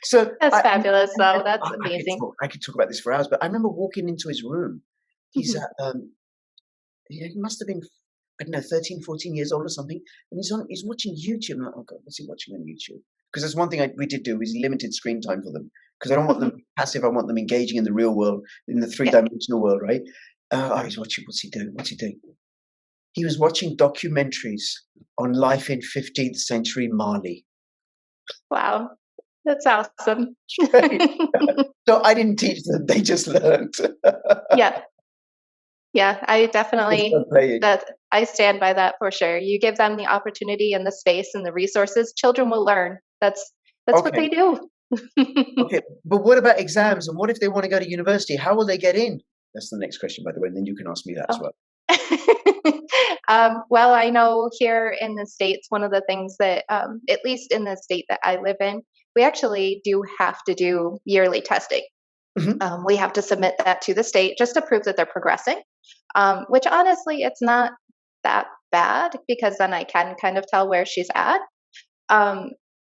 So That's fabulous, though. That's amazing. I could talk about this for hours, but I remember walking into his room. He's he must have been, I don't know, 13, 14 years old or something, and he's watching YouTube. I'm like, oh God, what's he watching on YouTube? Because that's one thing we did do, is limited screen time for them, because I don't want them passive. I want them engaging in the real world, in the three-dimensional world, right? He's watching. What's he doing? What's he doing? He was watching documentaries on life in 15th century Mali. Wow, that's awesome. So I didn't teach them; they just learned. Yeah, I definitely I stand by that for sure. You give them the opportunity and the space and the resources, children will learn. That's what they do. Okay, but what about exams? And what if they want to go to university? How will they get in? That's the next question, by the way. And then you can ask me that as well. Well, I know here in the States, one of the things that, at least in the state that I live in, we actually do have to do yearly testing. We have to submit that to the state just to prove that they're progressing, which honestly, it's not that bad, because then I can kind of tell where she's at.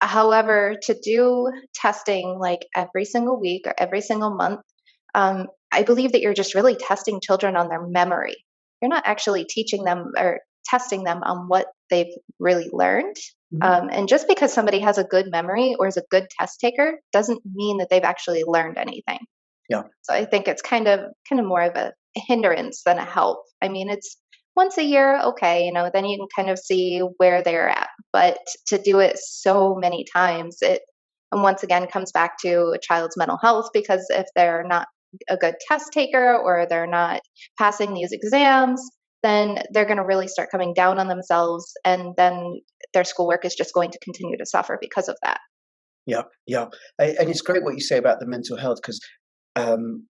However, to do testing like every single week or every single month, I believe that you're just really testing children on their memory. You're not actually teaching them or testing them on what they've really learned. And just because somebody has a good memory or is a good test taker doesn't mean that they've actually learned anything. Yeah. So I think it's kind of more of a hindrance than a help. I mean, it's once a year, okay, then you can kind of see where they're at. But to do it so many times, it once again comes back to a child's mental health, because if they're not a good test taker or they're not passing these exams, then they're going to really start coming down on themselves, and then their schoolwork is just going to continue to suffer because of that. Yeah. And it's great what you say about the mental health, because on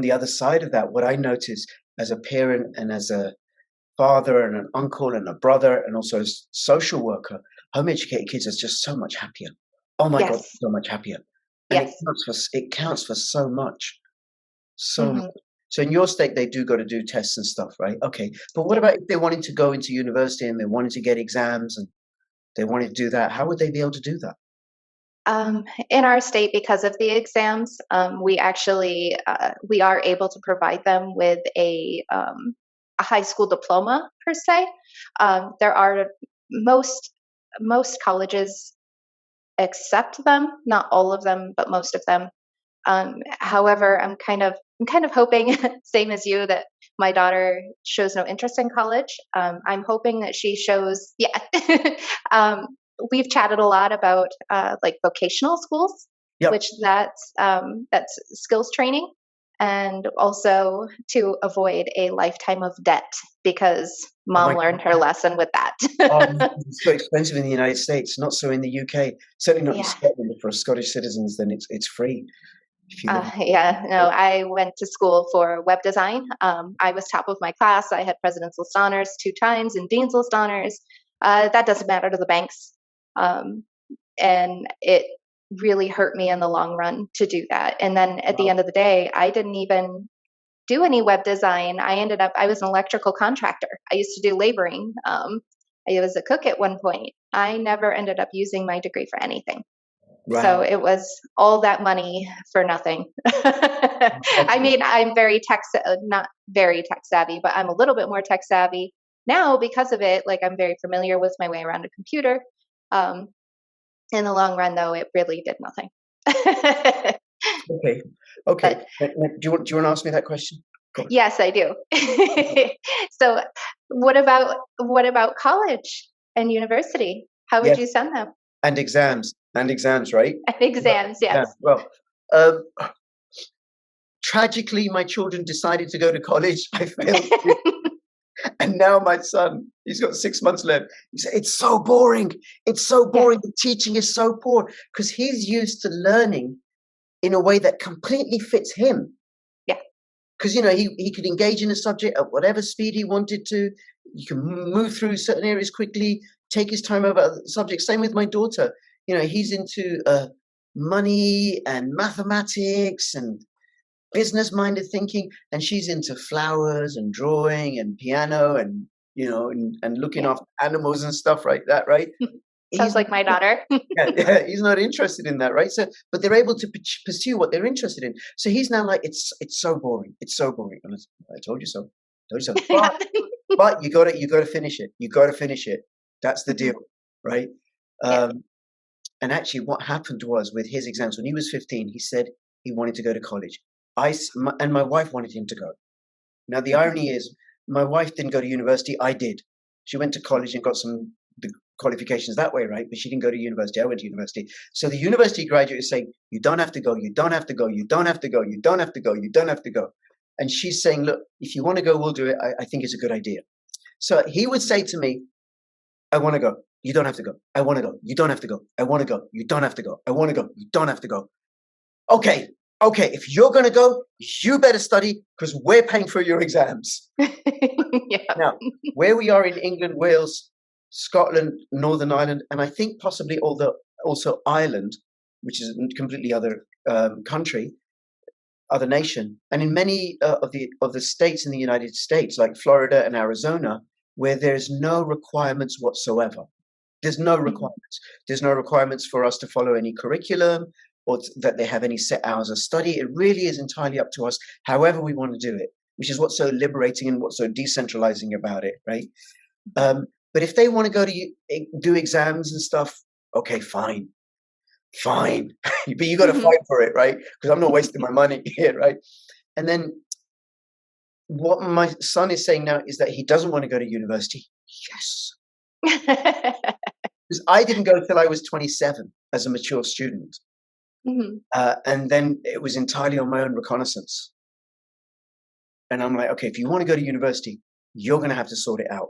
the other side of that, what I notice as a parent and as a father and an uncle and a brother and also as a social worker, home educated kids are just so much happier. Oh my God, so much happier. And it counts for so much. So much. So in your state, they do got to do tests and stuff, right? Okay. But what about if they wanted to go into university and they wanted to get exams and they wanted to do that? How would they be able to do that? In our state, because of the exams, we actually we are able to provide them with a high school diploma per se. There are most colleges accept them, not all of them, but most of them. However, I'm kind of hoping, same as you, that my daughter shows no interest in college. I'm hoping that she shows, we've chatted a lot about like vocational schools, which that's skills training, and also to avoid a lifetime of debt, because mom learned her lesson with that. It's so expensive in the United States, not so in the UK. Certainly not in Scotland. For Scottish citizens, then it's free. I went to school for web design. I was top of my class. I had President's List honors 2 times and Dean's List honors. That doesn't matter to the banks. And it really hurt me in the long run to do that. And then at the end of the day, I didn't even do any web design. I was an electrical contractor. I used to do laboring. I was a cook at one point. I never ended up using my degree for anything. So it was all that money for nothing. I mean, I'm not very tech savvy, but I'm a little bit more tech savvy now because of it. Like, I'm very familiar with my way around a computer. In the long run, though, it really did nothing. Okay. But, do you want to ask me that question? Yes, I do. So, what about college and university? How would you send them? And exams, right? And exams, yes. Well, tragically, my children decided to go to college. I failed. And now my son, he's got 6 months left. He said, it's so boring. It's so boring. The teaching is so poor, because he's used to learning in a way that completely fits him. Yeah. Because, he could engage in a subject at whatever speed he wanted to. You can move through certain areas quickly, take his time over other subjects. Same with my daughter. He's into money and mathematics and business-minded thinking, and she's into flowers and drawing and piano and and looking after animals and stuff like that, right? Sounds like my daughter. He's not interested in that, right? So, but they're able to pursue what they're interested in. So he's now like, it's so boring. It's so boring. And I told you so. But you got to finish it. You got to finish it. That's the deal, right? And actually, what happened was with his exams when he was 15, he said he wanted to go to college. And my wife wanted him to go. Now, the irony is, my wife didn't go to university. I did. She went to college and got the qualifications that way, right? But she didn't go to university. I went to university. So the university graduate is saying, you don't have to go. You don't have to go. You don't have to go. You don't have to go. You don't have to go. And she's saying, look, if you want to go, we'll do it. I think it's a good idea. So he would say to me, I want to go. You don't have to go. I want to go. You don't have to go. I want to go. You don't have to go. I want to go. You don't have to go. Okay, if you're going to go, you better study, because we're paying for your exams. Now, where we are in England, Wales, Scotland, Northern Ireland, and I think possibly also Ireland, which is a completely other country, other nation, and in many of the states in the United States, like Florida and Arizona, where there's no requirements whatsoever. There's no requirements. There's no requirements for us to follow any curriculum or that they have any set hours of study. It really is entirely up to us, however we want to do it, which is what's so liberating and what's so decentralizing about it, right? But if they want to go to do exams and stuff, okay, fine. But you got to fight for it, right? Because I'm not wasting my money here, right? And then what my son is saying now is that he doesn't want to go to university. Yes. Because I didn't go till I was 27 as a mature student. And then it was entirely on my own reconnaissance. And I'm like, okay, if you want to go to university, you're going to have to sort it out.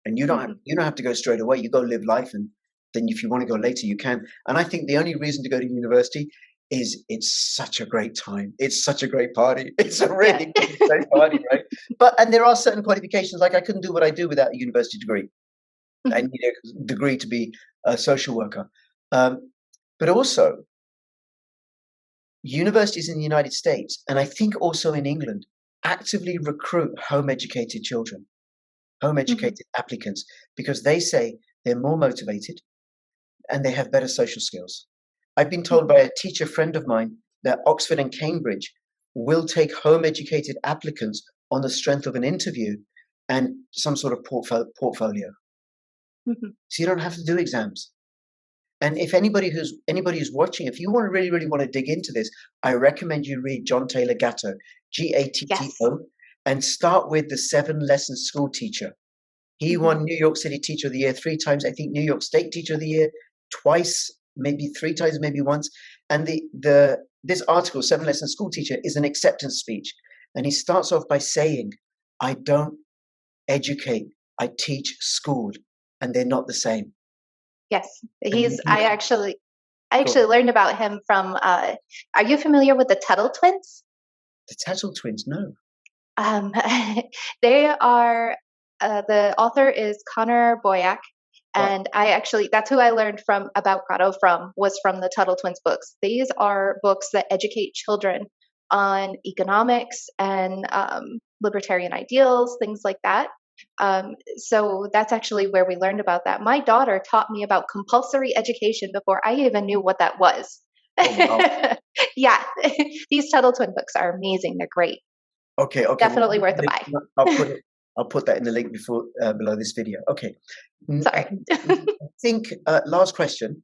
And you don't have to go straight away. You go live life, and then if you want to go later, you can. And I think the only reason to go to university is it's such a great time. It's such a great party. It's a really great party, right? And there are certain qualifications, like I couldn't do what I do without a university degree. I need a degree to be a social worker. But also, universities in the United States, and I think also in England, actively recruit home-educated children, home-educated applicants, because they say they're more motivated and they have better social skills. I've been told by a teacher friend of mine that Oxford and Cambridge will take home-educated applicants on the strength of an interview and some sort of portfolio. So you don't have to do exams. And if anybody who's watching, if you want to really want to dig into this, I recommend you read John Taylor Gatto, Gatto, and start with the 7 Lessons School Teacher. He won New York City Teacher of the Year 3 times. I think New York State Teacher of the Year twice, maybe 3 times, maybe once. And this article, 7 Lessons School Teacher, is an acceptance speech. And he starts off by saying, I don't educate, I teach school, and they're not the same. Yes, I actually learned about him from, are you familiar with the Tuttle twins? The Tuttle twins, no. They are, the author is Connor Boyack, and that's who I learned about Grotto was from the Tuttle twins books. These are books that educate children on economics and libertarian ideals, things like that. So that's actually where we learned about that. My daughter taught me about compulsory education before I even knew what that was. Oh, wow. Yeah, these Tuttle Twin books are amazing. They're great. Okay. Definitely Well, worth a buy. I'll put that in the link before below this video. Okay. Sorry. I think last question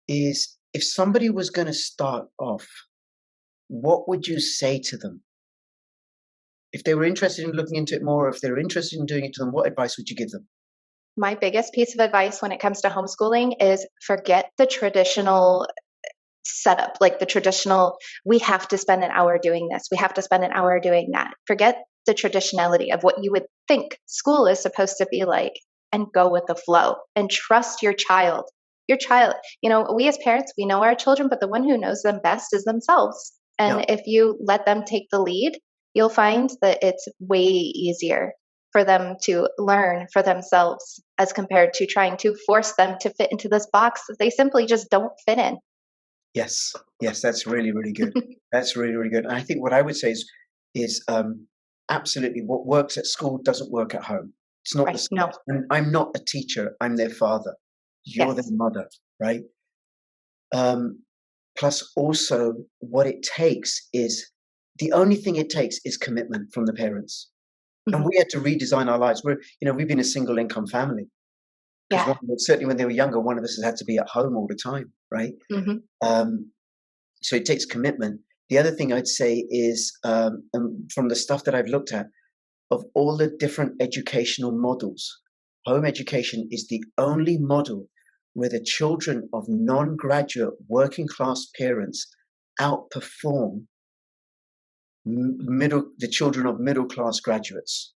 is, if somebody was going to start off, what would you say to them? If they were interested in looking into it more, if they were interested in doing it to them, what advice would you give them? My biggest piece of advice when it comes to homeschooling is forget the traditional setup, like the traditional, we have to spend an hour doing this, we have to spend an hour doing that. Forget the traditionality of what you would think school is supposed to be like, and go with the flow and trust your child. Your child, we as parents, we know our children, but the one who knows them best is themselves. And if you let them take the lead, you'll find that it's way easier for them to learn for themselves as compared to trying to force them to fit into this box that they simply just don't fit in. Yes, that's really, really good. That's really, really good. And I think what I would say is absolutely what works at school doesn't work at home. It's not right, the same. no. And I'm not a teacher. I'm their father. You're their mother, right? Plus, also, what it takes is, the only thing it takes is commitment from the parents. And we had to redesign our lives. We've been a single income family. Because certainly when they were younger, one of us has had to be at home all the time, right? So it takes commitment. The other thing I'd say is, from the stuff that I've looked at, of all the different educational models, home education is the only model where the children of non-graduate working class parents outperform the children of middle class graduates.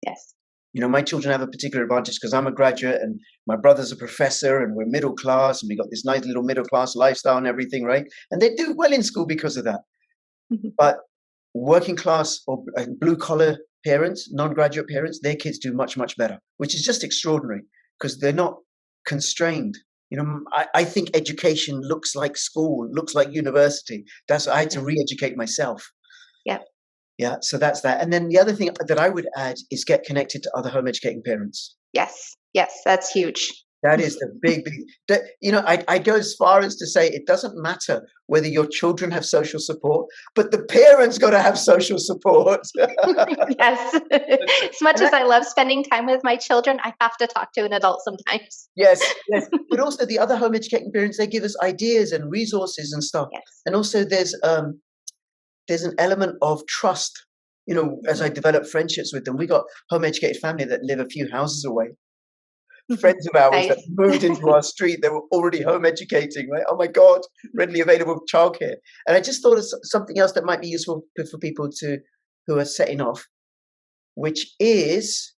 Yes. My children have a particular advantage because I'm a graduate and my brother's a professor and we're middle class and we got this nice little middle class lifestyle and everything, right? And they do well in school because of that. But working class or blue collar parents, non-graduate parents, their kids do much, much better, which is just extraordinary because they're not constrained. I think education looks like school, looks like university. I had to re-educate myself. Yeah, so that's that. And then the other thing that I would add is get connected to other home educating parents. Yes, that's huge. That is the big. I go as far as to say it doesn't matter whether your children have social support, but the parents got to have social support. Yes. As much as I love spending time with my children, I have to talk to an adult sometimes. Yes. But also the other home educating parents, they give us ideas and resources and stuff. Yes. And also there's an element of trust. As I develop friendships with them, we got home educated family that live a few houses away. Friends of ours that moved into our street, they were already home educating, right? Oh my God, readily available childcare. And I just thought of something else that might be useful for people who are setting off, which is,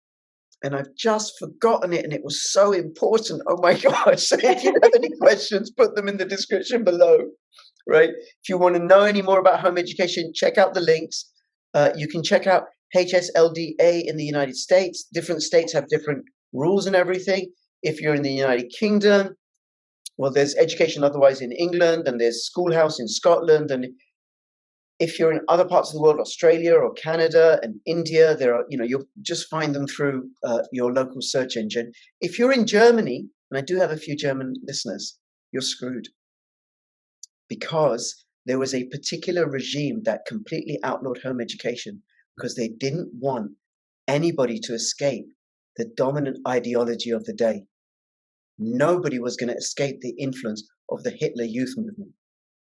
and I've just forgotten it, and it was so important. Oh my gosh. So if you have any questions, put them in the description below, right? If you want to know any more about home education, check out the links. You can check out HSLDA in the United States. Different states have different rules and everything. If you're in the United Kingdom, well, there's education otherwise in England, and there's Schoolhouse in Scotland. And if you're in other parts of the world, Australia or Canada and India, there are, you'll just find them through your local search engine. If you're in Germany, and I do have a few German listeners, you're screwed. Because there was a particular regime that completely outlawed home education because they didn't want anybody to escape the dominant ideology of the day. Nobody was going to escape the influence of the Hitler Youth movement,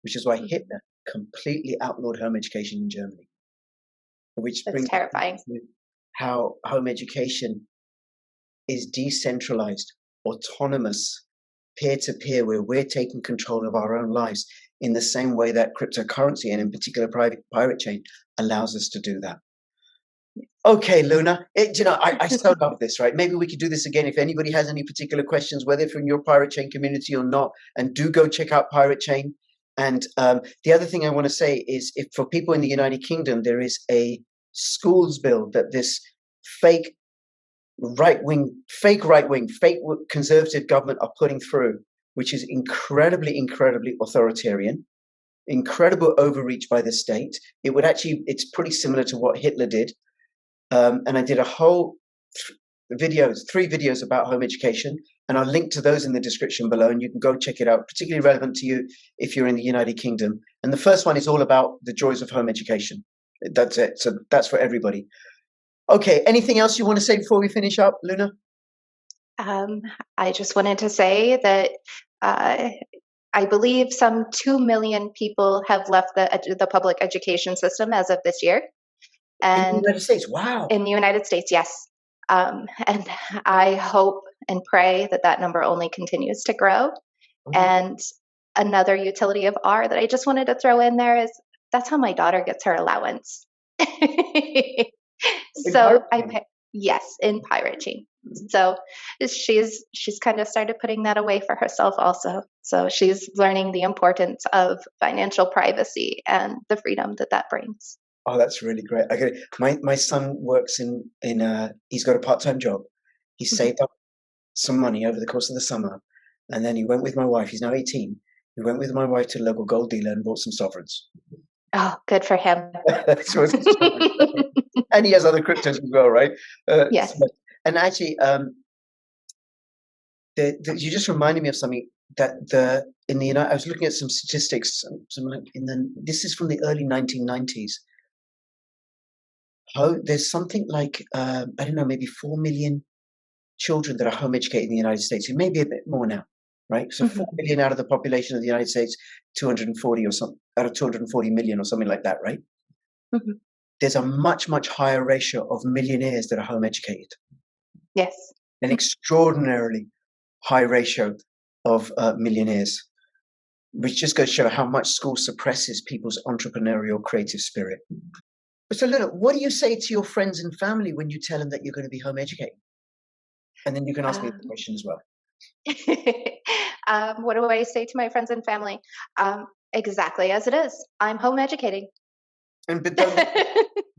which is why Hitler completely outlawed home education in Germany. Which brings terrifying. To how home education is decentralized, autonomous, peer-to-peer, where we're taking control of our own lives in the same way that cryptocurrency, and in particular pirate chain, allows us to do that. Okay, Luna, I so love this, right? Maybe we could do this again if anybody has any particular questions, whether from your pirate chain community or not, and do go check out pirate chain. And the other thing I want to say is, if for people in the United Kingdom, there is a schools bill that this fake right-wing, fake conservative government are putting through, which is incredibly authoritarian, incredible overreach by the state. It's pretty similar to what Hitler did. and I did a whole three videos about home education, and I'll link to those in the description below, and you can go check it out, particularly relevant to you if you're in the United Kingdom. And the first one is all about the joys of home education. That's it. So that's for everybody. Okay, anything else you want to say before we finish up, Luna? I just wanted to say that I believe some 2 million people have left the public education system as of this year. And in the United States, wow. In the United States, yes. And I hope and pray that that number only continues to grow. And another utility of R that I just wanted to throw in there is that's how my daughter gets her allowance. So I pay, yes, in Pirate Chain. So she's kind of started putting that away for herself also. So she's learning the importance of financial privacy and the freedom that that brings. Oh, that's really great. Okay, my son works in he's got a part-time job. He saved up some money over the course of the summer, and then he went with my wife. He's now 18. He went with my wife to a local gold dealer and bought some sovereigns. Oh, good for him. And he has other cryptos as well, right? Yes. And actually, you just reminded me of something that in the United. I was looking at some statistics. This is from the early 1990s. There's something like I don't know, maybe 4 million children that are home educated in the United States. It may be a bit more now, right? So 4 million out of the population of the United States, 240 or something out of 240 million or something like that, right? There's a much higher ratio of millionaires that are home educated. Yes, an extraordinarily high ratio of millionaires, which just goes to show how much school suppresses people's entrepreneurial creative spirit. So, Luna, what do you say to your friends and family when you tell them that you're going to be home educating? And then you can ask me the question as well. What do I say to my friends and family? Exactly as it is. I'm home educating. But don't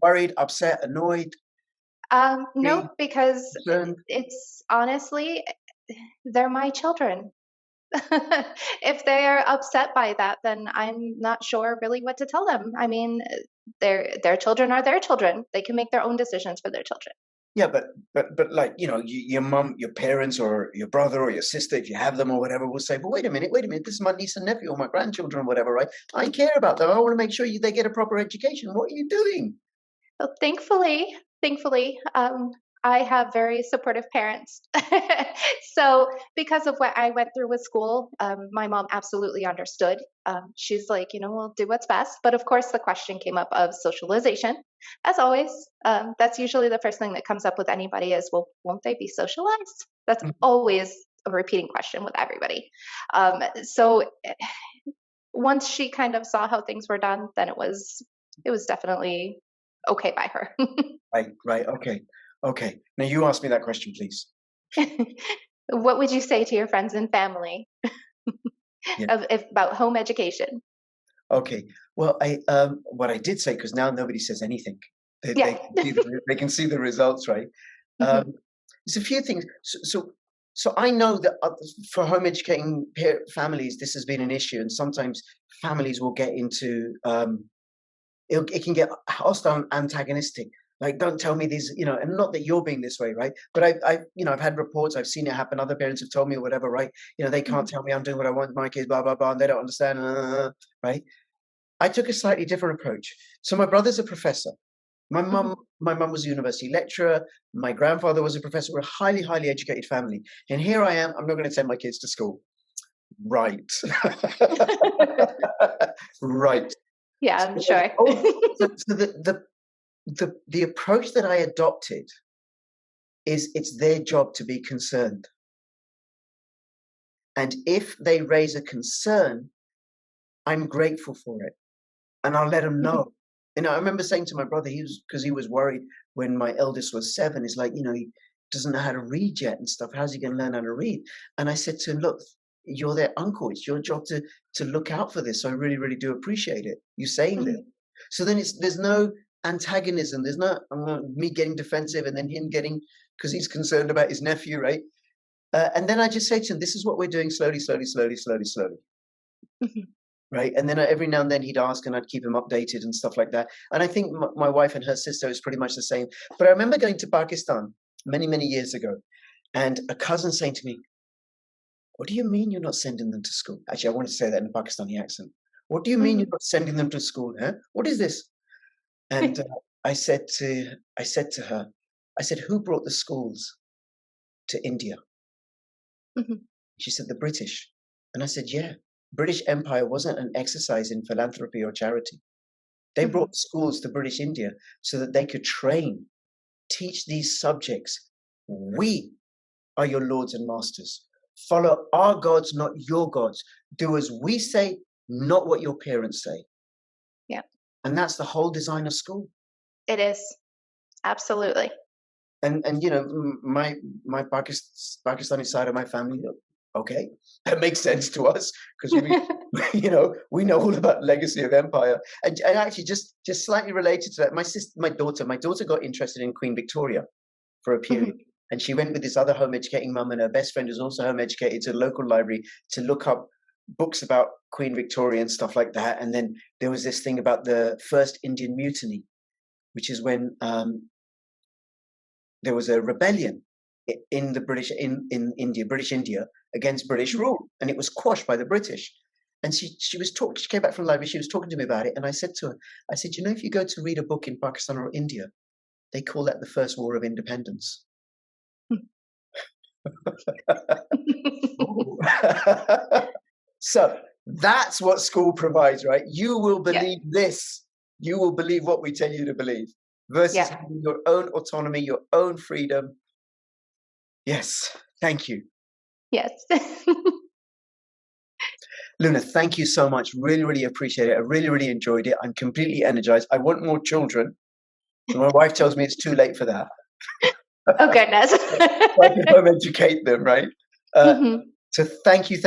worried, upset, annoyed? No, because it's honestly, they're my children. If they're upset by that, then I'm not sure really what to tell them. I mean, their children are their children. They can make their own decisions for their children. Yeah, but like, you know, your mom, your parents, or your brother or your sister, if you have them or whatever, will say, but wait a minute, this is my niece and nephew or my grandchildren or whatever, right? I care about them. I want to make sure they get a proper education. What are you doing? Well, thankfully, I have very supportive parents. So because of what I went through with school, my mom absolutely understood. She's like, we'll do what's best. But of course, the question came up of socialization. As always, that's usually the first thing that comes up with anybody is, well, won't they be socialized? That's always a repeating question with everybody. So once she kind of saw how things were done, then it was definitely okay by her. Right. Okay. Now you ask me that question, please. What would you say to your friends and family about home education? Okay. Well, what I did say, because now nobody says anything. They can see the results, right? There's a few things. So I know that for home educating families, this has been an issue, and sometimes families will get into it can get hostile and antagonistic. Like, don't tell me these, and not that you're being this way, right? But I've had reports, I've seen it happen. Other parents have told me or whatever, right? They can't tell me I'm doing what I want with my kids, blah, blah, blah, and they don't understand, right? I took a slightly different approach. So my brother's a professor. My mum was a university lecturer. My grandfather was a professor. We're a highly, highly educated family. And here I am, I'm not going to send my kids to school. Right. Right. Yeah, I'm sure. So the approach that I adopted is it's their job to be concerned. And if they raise a concern, I'm grateful for it. And I'll let them know. I remember saying to my brother, because he was worried when my eldest was 7, he's like, he doesn't know how to read yet and stuff. How's he going to learn how to read? And I said to him, look, you're their uncle. It's your job to look out for this. So I really, really do appreciate it. You saying this. So then there's no antagonism. There's no me getting defensive and then him getting, because he's concerned about his nephew, right? And then I just say to him, this is what we're doing slowly. right? And then every now and then he'd ask and I'd keep him updated and stuff like that. And I think my wife and her sister is pretty much the same. But I remember going to Pakistan many, many years ago and a cousin saying to me, what do you mean you're not sending them to school? Actually, I wanted to say that in a Pakistani accent. What do you mean you're not sending them to school? Huh? What is this? And I said to her, I said, who brought the schools to India? She said, the British. And I said, yeah, British Empire wasn't an exercise in philanthropy or charity. They brought schools to British India so that they could teach these subjects. We are your lords and masters. Follow our gods, not your gods. Do as we say, not what your parents say. Yeah. And that's the whole design of school. It is. Absolutely. And you know, my Pakistani side of my family, okay, that makes sense to us because we, you know, we know all about legacy of empire. And actually, just slightly related to that, my daughter got interested in Queen Victoria for a period. And she went with this other home educating mum and her best friend who's also home educated to the local library to look up books about Queen Victoria and stuff like that. And then there was this thing about the first Indian mutiny, which is when there was a rebellion in the British India against British rule, and it was quashed by the British. And she came back from the library, she was talking to me about it, and I said to her, I said, you know, if you go to read a book in Pakistan or India, they call that the First War of Independence. So that's what school provides, right? You will believe this. You will believe what we tell you to believe versus having your own autonomy, your own freedom. Yes. Thank you. Yes. Luna, thank you so much. Really, really appreciate it. I really, really enjoyed it. I'm completely energized. I want more children. So my wife tells me it's too late for that. Oh, goodness. I can home educate them, right? So thank you.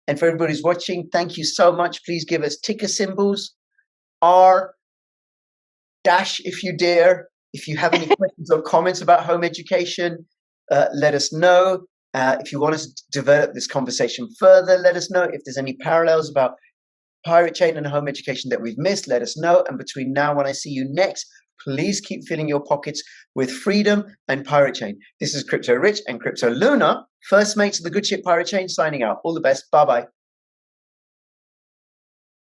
And for everybody who's watching, thank you so much. Please give us ticker symbols, R- if you dare. If you have any questions or comments about home education, let us know. If you want us to develop this conversation further, let us know. If there's any parallels about Pirate Chain and home education that we've missed, let us know. And between now and when I see you next, please keep filling your pockets with freedom and Pirate Chain. This is Crypto Rich and Crypto Luna, first mates of the good ship Pirate Chain, signing out. All the best. Bye-bye.